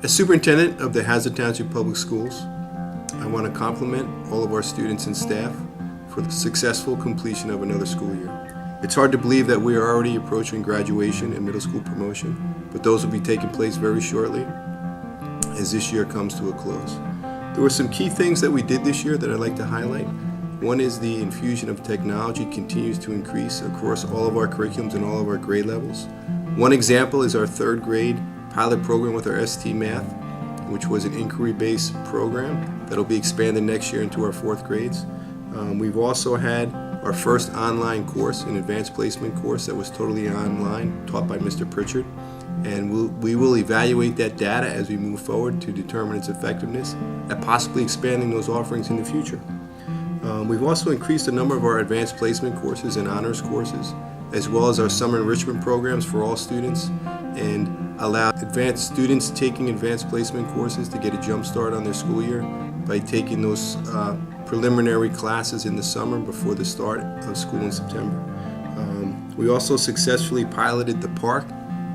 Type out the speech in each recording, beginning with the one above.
As superintendent of the Hazlet Township Public Schools, I want to compliment all of our students and staff for the successful completion of another school year. It's hard to believe that we are already approaching graduation and middle school promotion, but those will be taking place very shortly as this year comes to a close. There were some key things that we did this year that I'd like to highlight. One is the infusion of technology continues to increase across all of our curriculums and all of our grade levels. One example is our third grade pilot program with our ST Math, which was an inquiry-based program that will be expanded next year into our fourth grades. We've also had our first online course, an advanced placement course that was totally online, taught by Mr. Pritchard. And we will evaluate that data as we move forward to determine its effectiveness and possibly expanding those offerings in the future. We've also increased the number of our advanced placement courses and honors courses, as well as our summer enrichment programs for all students, and allow advanced students taking advanced placement courses to get a jump start on their school year by taking those preliminary classes in the summer before the start of school in September. We also successfully piloted the PARC,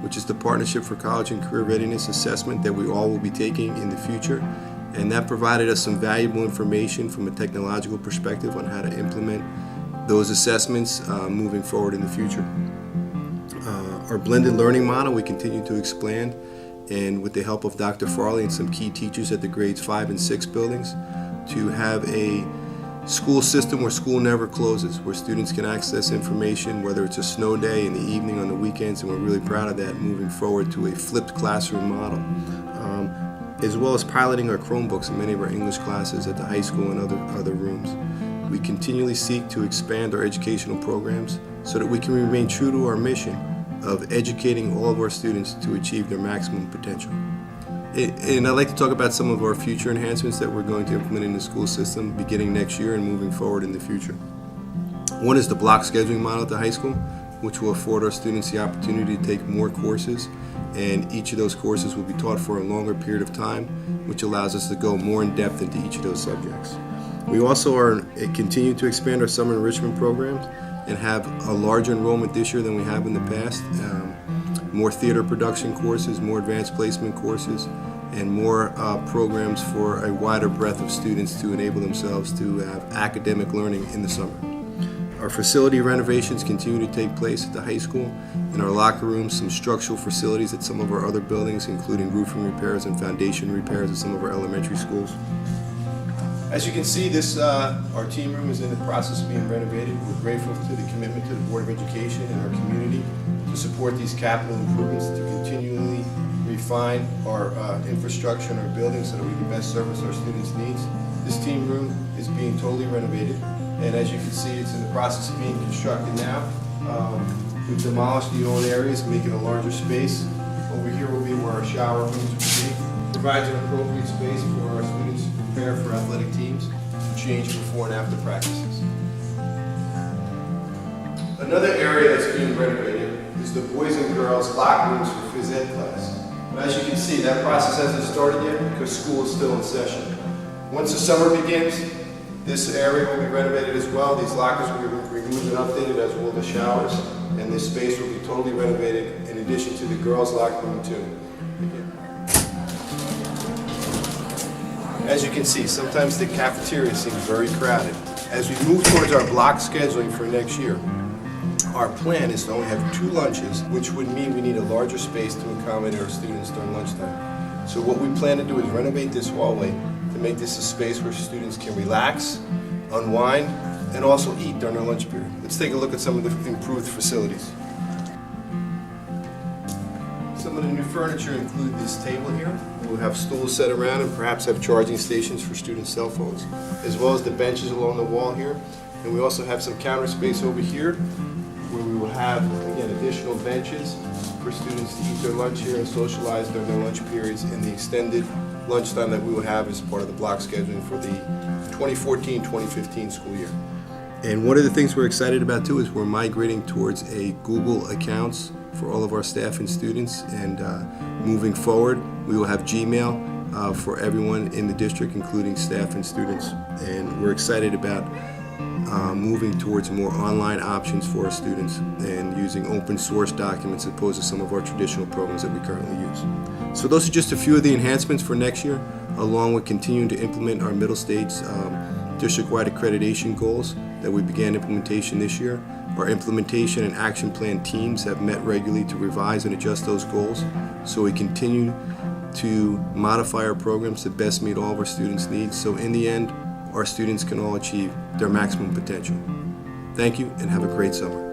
which is the Partnership for College and Career Readiness Assessment that we all will be taking in the future. And that provided us some valuable information from a technological perspective on how to implement those assessments moving forward in the future. Our blended learning model we continue to expand, and with the help of Dr. Farley and some key teachers at the grades 5 and 6 buildings, to have a school system where school never closes, where students can access information, whether it's a snow day, in the evening, on the weekends, and we're really proud of that, moving forward to a flipped classroom model. As well as piloting our Chromebooks in many of our English classes at the high school and other rooms. We continually seek to expand our educational programs so that we can remain true to our mission of educating all of our students to achieve their maximum potential. And I'd like to talk about some of our future enhancements that we're going to implement in the school system beginning next year and moving forward in the future. One is the block scheduling model at the high school, which will afford our students the opportunity to take more courses, and each of those courses will be taught for a longer period of time, which allows us to go more in depth into each of those subjects. We also continue to expand our summer enrichment programs and have a larger enrollment this year than we have in the past. More theater production courses, more advanced placement courses, and more programs for a wider breadth of students to enable themselves to have academic learning in the summer. Our facility renovations continue to take place at the high school. In our locker rooms, some structural facilities at some of our other buildings, including roofing repairs and foundation repairs at some of our elementary schools. As you can see, our team room is in the process of being renovated. We're grateful to the commitment to the Board of Education and our community to support these capital improvements, to continually refine our infrastructure and our buildings so that we can best service our students' needs. This team room is being totally renovated, and as you can see, it's in the process of being constructed now. We've demolished the old areas, making a larger space. Over here will be where our shower rooms will be. Provides an appropriate space for our students to prepare for athletic teams to change before and after practices. Another area that's being renovated is the boys and girls locker rooms for phys ed class. But as you can see, that process hasn't started yet because school is still in session. Once the summer begins, this area will be renovated as well. These lockers will be removed and updated, as will the showers, and this space will be totally renovated in addition to the girls' locker room too. As you can see, sometimes the cafeteria seems very crowded. As we move towards our block scheduling for next year, our plan is to only have 2 lunches, which would mean we need a larger space to accommodate our students during lunchtime. So what we plan to do is renovate this hallway to make this a space where students can relax, unwind, and also eat during their lunch period. Let's take a look at some of the improved facilities. Some of the new furniture include this table here. We'll have stools set around and perhaps have charging stations for students' cell phones, as well as the benches along the wall here. And we also have some counter space over here where we will have, again, additional benches for students to eat their lunch here and socialize during their lunch periods in the extended lunchtime that we will have as part of the block scheduling for the 2014-2015 school year. And one of the things we're excited about too is we're migrating towards a Google Accounts for all of our staff and students, and moving forward we will have Gmail for everyone in the district, including staff and students, and we're excited about moving towards more online options for our students and using open source documents as opposed to some of our traditional programs that we currently use. So those are just a few of the enhancements for next year, along with continuing to implement our middle states district-wide accreditation goals that we began implementation this year. Our implementation and action plan teams have met regularly to revise and adjust those goals, so we continue to modify our programs to best meet all of our students' needs, so in the end, our students can all achieve their maximum potential. Thank you, and have a great summer.